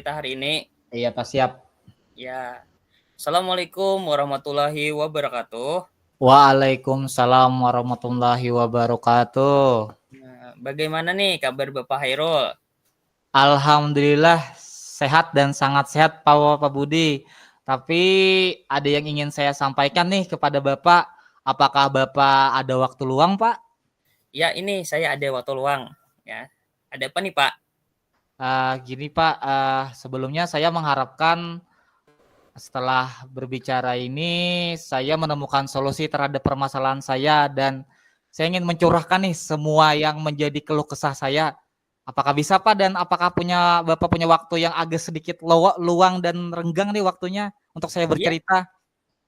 kita hari ini. Iya, Pak, siap. Ya. Assalamualaikum warahmatullahi wabarakatuh. Waalaikumsalam warahmatullahi wabarakatuh. Nah, bagaimana nih kabar Bapak Hairul? Alhamdulillah sehat dan sangat sehat Pak Budi. Tapi ada yang ingin saya sampaikan nih kepada Bapak. Apakah Bapak ada waktu luang, Pak? Ya, ini saya ada waktu luang. Ya. Ada apa nih, Pak? Gini Pak, sebelumnya saya mengharapkan setelah berbicara ini saya menemukan solusi terhadap permasalahan saya dan saya ingin mencurahkan nih semua yang menjadi keluh kesah saya. Apakah bisa Pak dan apakah Bapak punya waktu yang agak sedikit luang dan renggang nih waktunya untuk saya Iya, bercerita?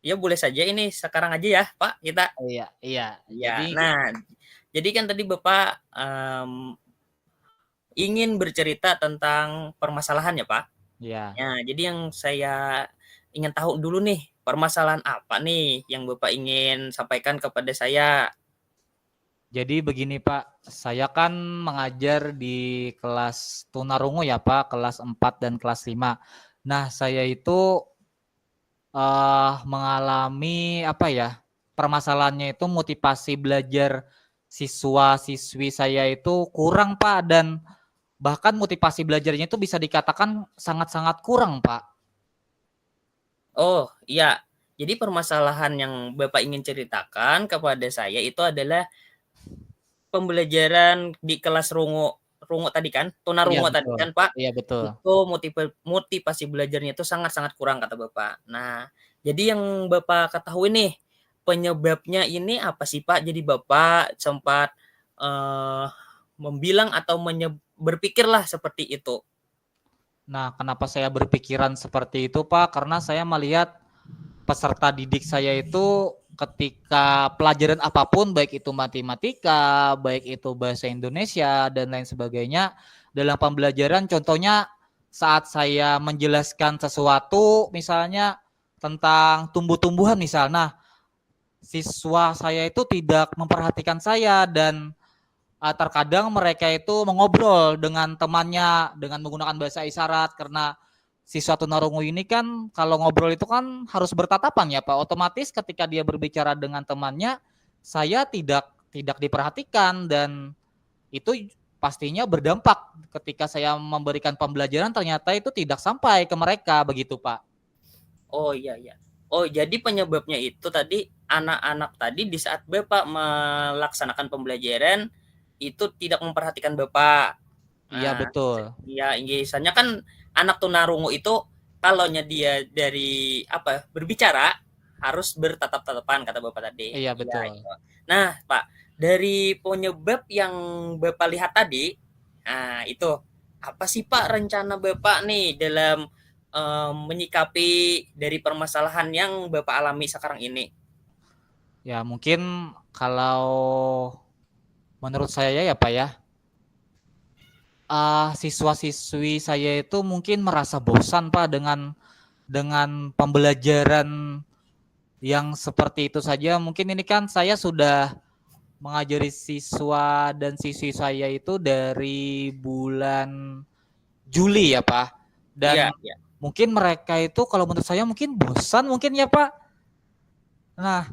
ya boleh saja ini sekarang aja ya, Pak, kita. Iya, iya. Ya. Jadi kan tadi Bapak ingin bercerita tentang permasalahan ya, Pak? Iya. Ya, jadi yang saya ingin tahu dulu nih, permasalahan apa nih yang Bapak ingin sampaikan kepada saya? Jadi begini Pak, saya kan mengajar di kelas tunarungu ya Pak, kelas 4 dan kelas 5. Nah, saya itu mengalami apa ya, permasalahannya itu motivasi belajar siswa-siswi saya itu kurang Pak, dan bahkan motivasi belajarnya itu bisa dikatakan sangat-sangat kurang Pak. Oh, iya. Jadi permasalahan yang Bapak ingin ceritakan kepada saya itu adalah pembelajaran di kelas rungu rungu tadi kan, Iya tunarungu tadi betul, kan, Pak? iya betul. Itu motivasi belajarnya itu sangat-sangat kurang kata Bapak. Nah, jadi yang Bapak ketahui nih, penyebabnya ini apa sih, Pak? Jadi Bapak sempat, eee, membilang atau berpikirlah seperti itu? Nah, kenapa saya berpikiran seperti itu Pak? Karena saya melihat peserta didik saya itu ketika pelajaran apapun, baik itu matematika, baik itu bahasa Indonesia dan lain sebagainya, dalam pembelajaran contohnya saat saya menjelaskan sesuatu misalnya tentang tumbuh-tumbuhan misalnya, siswa saya itu tidak memperhatikan saya dan terkadang mereka itu mengobrol dengan temannya dengan menggunakan bahasa isyarat karena siswa tunarungu ini kan kalau ngobrol itu kan harus bertatapan ya Pak. Otomatis ketika dia berbicara dengan temannya, saya tidak diperhatikan dan itu pastinya berdampak ketika saya memberikan pembelajaran ternyata itu tidak sampai ke mereka begitu Pak. Oh, iya iya. Oh, jadi penyebabnya itu tadi anak-anak tadi di saat Bapak melaksanakan pembelajaran, itu tidak memperhatikan Bapak. Iya Nah, betul. ya biasanya kan anak tunarungu itu kalaunya dia dari apa, berbicara harus bertatap-tatapan kata Bapak tadi. Iya Iya betul. itu. Nah, Pak, dari penyebab yang Bapak lihat tadi, nah itu apa sih Pak rencana Bapak nih dalam menyikapi dari permasalahan yang Bapak alami sekarang ini? Ya mungkin kalau menurut saya ya Pak ya, siswa-siswi saya itu mungkin merasa bosan Pak dengan pembelajaran yang seperti itu saja. Mungkin ini kan saya sudah mengajari siswa dan siswi saya itu dari bulan Juli ya Pak. Iya Dan iya. mungkin mereka itu kalau menurut saya mungkin bosan mungkin ya Pak. Nah,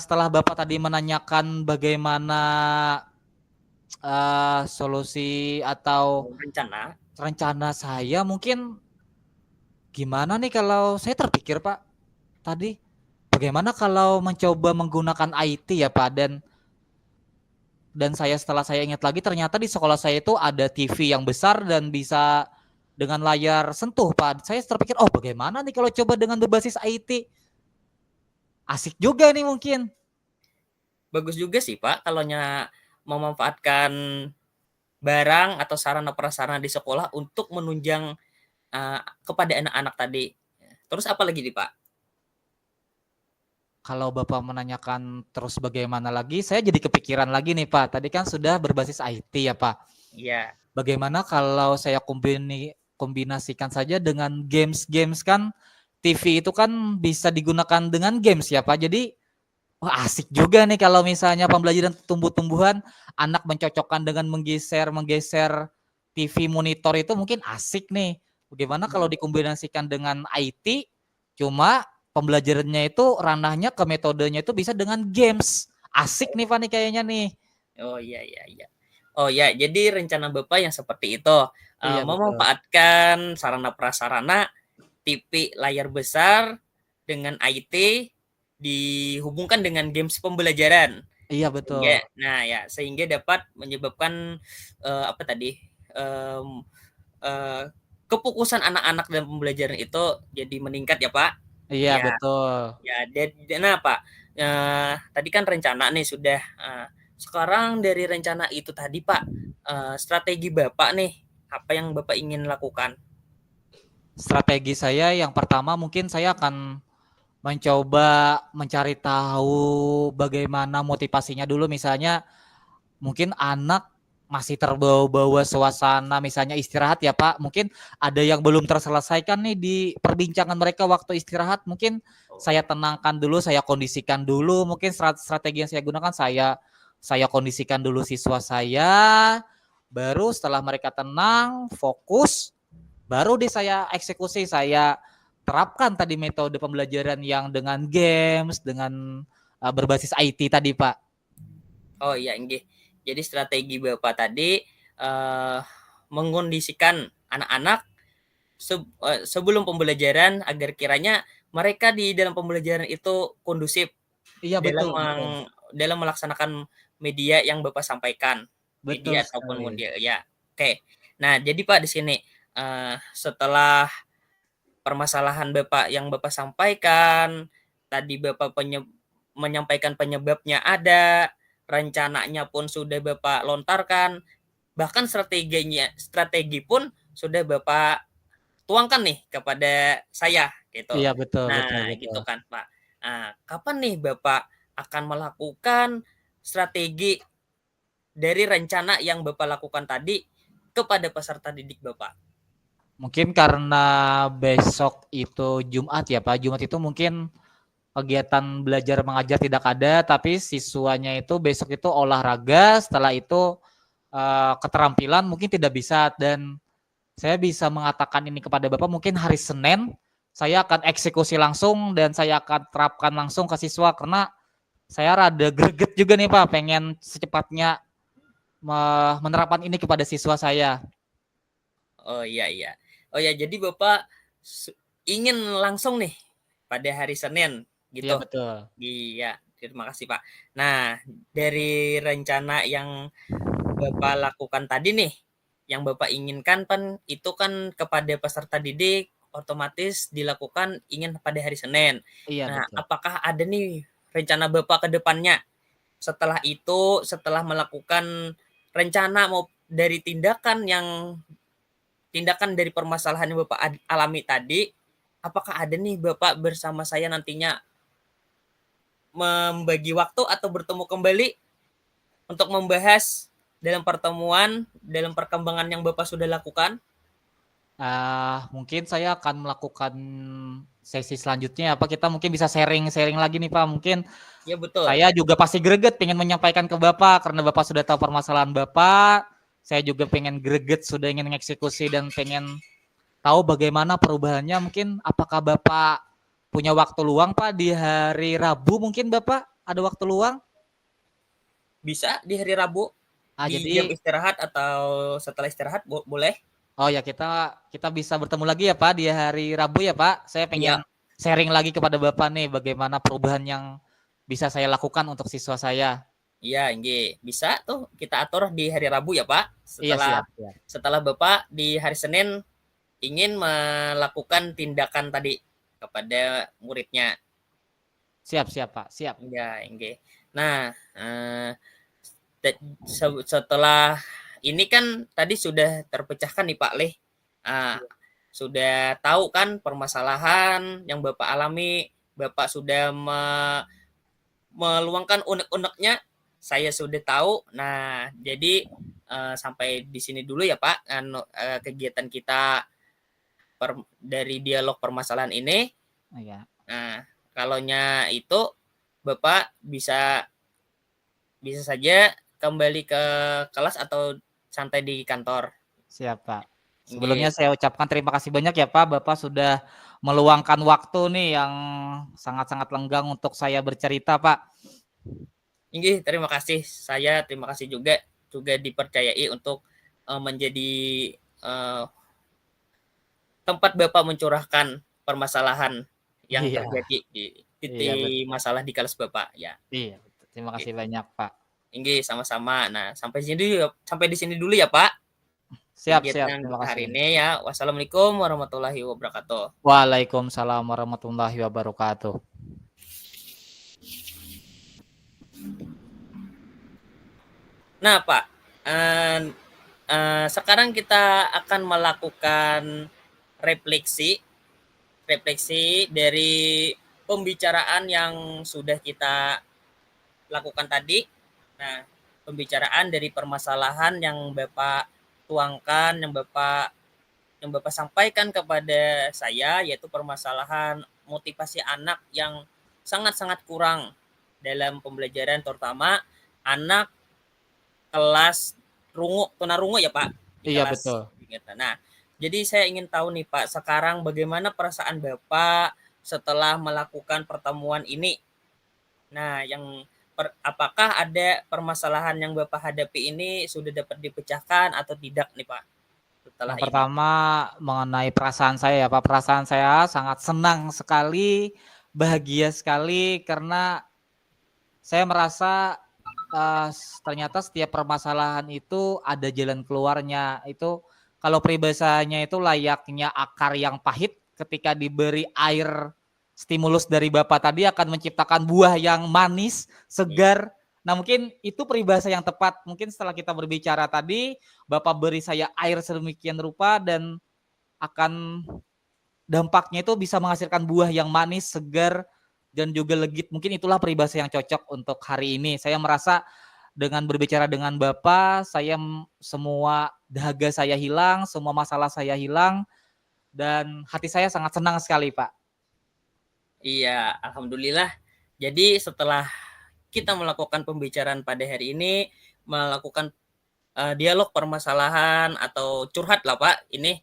setelah Bapak tadi menanyakan bagaimana solusi atau Rencana? rencana saya mungkin gimana nih kalau saya terpikir Pak tadi bagaimana kalau mencoba menggunakan IT ya Pak dan saya setelah saya ingat lagi ternyata di sekolah saya itu ada TV yang besar dan bisa dengan layar sentuh Pak. Saya terpikir oh bagaimana nih kalau coba dengan berbasis IT asik juga nih mungkin. Bagus juga sih Pak kalau memanfaatkan barang atau sarana prasarana di sekolah untuk menunjang, kepada anak-anak tadi. Terus apa lagi nih, Pak? Kalau Bapak menanyakan terus bagaimana lagi, saya jadi kepikiran lagi nih Pak. Tadi kan sudah berbasis IT ya Pak. Iya. Bagaimana kalau saya kombinasikan saja dengan games-games kan TV itu kan bisa digunakan dengan games ya Pak. Jadi wah asik juga nih kalau misalnya pembelajaran tumbuh-tumbuhan anak mencocokkan dengan menggeser TV monitor itu mungkin asik nih. Bagaimana kalau Mhm. dikombinasikan dengan IT, cuma pembelajarannya itu ranahnya ke metodenya itu bisa dengan games. Asik nih Pak nih kayaknya nih. Oh, iya iya iya. Oh, ya, jadi rencana Bapak yang seperti itu, Iya betul. memanfaatkan sarana prasarana TV layar besar dengan IT dihubungkan dengan games pembelajaran. Iya betul. Sehingga dapat menyebabkan, apa tadi, mmm, eee, kefokusan anak-anak dalam pembelajaran itu jadi meningkat ya, Pak. Iya Ya betul. ya, nah, Pak, tadi kan rencana nih sudah, sekarang dari rencana itu tadi, Pak, strategi Bapak nih, apa yang Bapak ingin lakukan? Strategi saya yang pertama mungkin saya akan mencoba mencari tahu bagaimana motivasinya dulu misalnya mungkin anak masih terbawa-bawa suasana misalnya istirahat ya Pak, mungkin ada yang belum terselesaikan nih di perbincangan mereka waktu istirahat, mungkin Oh, saya tenangkan dulu, saya kondisikan dulu, mungkin strategi yang saya gunakan saya kondisikan dulu siswa saya, baru setelah mereka tenang, fokus, baru deh saya eksekusi, saya terapkan tadi metode pembelajaran yang dengan games, dengan berbasis IT tadi Pak. oh, iya, nggih. Jadi strategi Bapak tadi, mengkondisikan anak-anak sebelum pembelajaran agar kiranya mereka di dalam pembelajaran itu kondusif Iya dalam betul betul. dalam melaksanakan media yang Bapak sampaikan, Betul media ataupun sekali. media ya, oke. Nah, jadi Pak di sini, setelah permasalahan Bapak yang Bapak sampaikan, tadi Bapak menyampaikan penyebabnya ada, rencananya pun sudah Bapak lontarkan, bahkan strategi pun sudah Bapak tuangkan nih kepada saya, gitu. Iya betul betul Nah, betul. gitu kan, Pak. Nah, kapan nih Bapak akan melakukan strategi dari rencana yang Bapak lakukan tadi kepada peserta didik Bapak? Mungkin karena besok itu Jumat ya Pak, Jumat itu mungkin kegiatan belajar mengajar tidak ada, tapi siswanya itu besok itu olahraga, setelah itu keterampilan mungkin tidak bisa dan saya bisa mengatakan ini kepada Bapak mungkin hari Senin saya akan eksekusi langsung dan saya akan terapkan langsung ke siswa karena saya rada greget juga nih Pak, pengen secepatnya menerapkan ini kepada siswa saya. Oh, iya iya. Oh, ya, jadi Bapak su ingin langsung nih pada hari Senin, Iya gitu? betul. Iya, terima kasih, Pak. Nah, dari rencana yang Bapak lakukan tadi nih, yang Bapak inginkan itu kan kepada peserta didik otomatis dilakukan ingin pada hari Senin. Iya Nah, betul. apakah ada nih rencana Bapak ke depannya? Setelah itu, setelah melakukan rencana dari tindakan dari permasalahan yang Bapak alami tadi, apakah ada nih Bapak bersama saya nantinya membagi waktu atau bertemu kembali untuk membahas dalam pertemuan, dalam perkembangan yang Bapak sudah lakukan? Mungkin saya akan melakukan sesi selanjutnya apa kita mungkin bisa sharing-sharing lagi nih, Pak. Mungkin Ya, betul. saya juga pasti greget pengen menyampaikan ke Bapak karena Bapak sudah tahu permasalahan Bapak, saya juga pengen greget sudah ingin mengeksekusi dan pengen tahu bagaimana perubahannya. Mungkin apakah Bapak punya waktu luang, Pak, di hari Rabu mungkin Bapak ada waktu luang? Bisa di hari Rabu, di jam Jadi istirahat atau setelah istirahat boleh? oh ya kita kita bisa bertemu lagi ya Pak di hari Rabu ya Pak. Saya Iya pengen sharing lagi kepada Bapak nih bagaimana perubahan yang bisa saya lakukan untuk siswa saya. iya, nggih. Bisa tuh kita atur di hari Rabu ya, Pak. Iya Setelah siap siap. setelah Bapak di hari Senin ingin melakukan tindakan tadi kepada muridnya. Siap siap Pak, siap. Iya, nggih. Nah, te setelah ini kan tadi sudah terpecahkan nih, Pak, lih, eee, Iya. sudah tahu kan permasalahan yang Bapak alami, Bapak sudah meluangkan unek-uneknya, saya sudah tahu. Nah, jadi, sampai di sini dulu ya, Pak, kegiatan kita dari dialog permasalahan ini. Iya. Nah, kalaunya itu Bapak bisa bisa saja kembali ke kelas atau santai di kantor. Siap Pak. Sebelumnya Nggih. saya ucapkan terima kasih banyak ya Pak, Bapak sudah meluangkan waktu nih yang sangat-sangat lenggang untuk saya bercerita Pak. Nggih, terima kasih. Saya terima kasih juga juga dipercayai untuk, menjadi, eee, tempat Bapak mencurahkan permasalahan yang Iya, terjadi di iya titik betul. masalah di kelas Bapak, ya. Iya betul. Terima Oke. kasih banyak Pak. Nggih, sama-sama. Nah, sampai di sini dulu ya, Pak, Siap siap, kegiatan terima kita kasih. hari ini ya. Wassalamualaikum warahmatullahi wabarakatuh. Waalaikumsalam warahmatullahi wabarakatuh. Nah, Pak, sekarang kita akan melakukan refleksi refleksi dari pembicaraan yang sudah kita lakukan tadi. Nah, pembicaraan dari permasalahan yang Bapak tuangkan, yang Bapak sampaikan kepada saya, yaitu permasalahan motivasi anak yang sangat-sangat kurang dalam pembelajaran, terutama anak kelas tunarungu ya, Pak, di Iya kelas betul. gitu. Nah, jadi saya ingin tahu nih, Pak, sekarang bagaimana perasaan Bapak setelah melakukan pertemuan ini? Nah, apakah ada permasalahan yang Bapak hadapi ini sudah dapat dipecahkan atau tidak nih, Pak, setelah Yang ini? pertama mengenai perasaan saya ya Pak, perasaan saya sangat senang sekali, bahagia sekali karena saya merasa, ternyata setiap permasalahan itu ada jalan keluarnya. Itu kalau peribahasanya itu layaknya akar yang pahit ketika diberi air stimulus dari Bapak tadi akan menciptakan buah yang manis, Iya, segar. Nah, mungkin itu peribahasa yang tepat. Mungkin setelah kita berbicara tadi, Bapak beri saya air sedemikian rupa dan akan dampaknya itu bisa menghasilkan buah yang manis, segar, dan juga legit. Mungkin itulah peribahasa yang cocok untuk hari ini. Saya merasa dengan berbicara dengan Bapak, semua dahaga saya hilang, semua masalah saya hilang, dan hati saya sangat senang sekali, Pak. iya, alhamdulillah. Jadi setelah kita melakukan pembicaraan pada hari ini, melakukan, dialog permasalahan atau curhat lah, Pak, ini,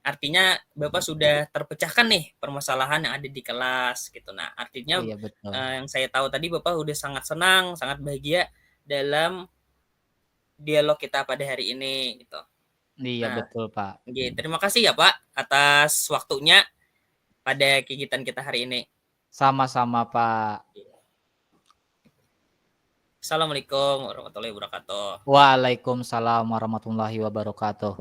artinya Bapak sudah terpecahkan nih permasalahan yang ada di kelas gitu. Nah, artinya, Iya betul. yang saya tahu tadi Bapak udah sangat senang, sangat bahagia dalam dialog kita pada hari ini gitu. Iya Nah, betul, Pak. nggih, terima kasih ya, Pak, atas waktunya pada kegiatan kita hari ini. Sama-sama, Pak. Assalamualaikum warahmatullahi wabarakatuh. Waalaikumsalam warahmatullahi wabarakatuh.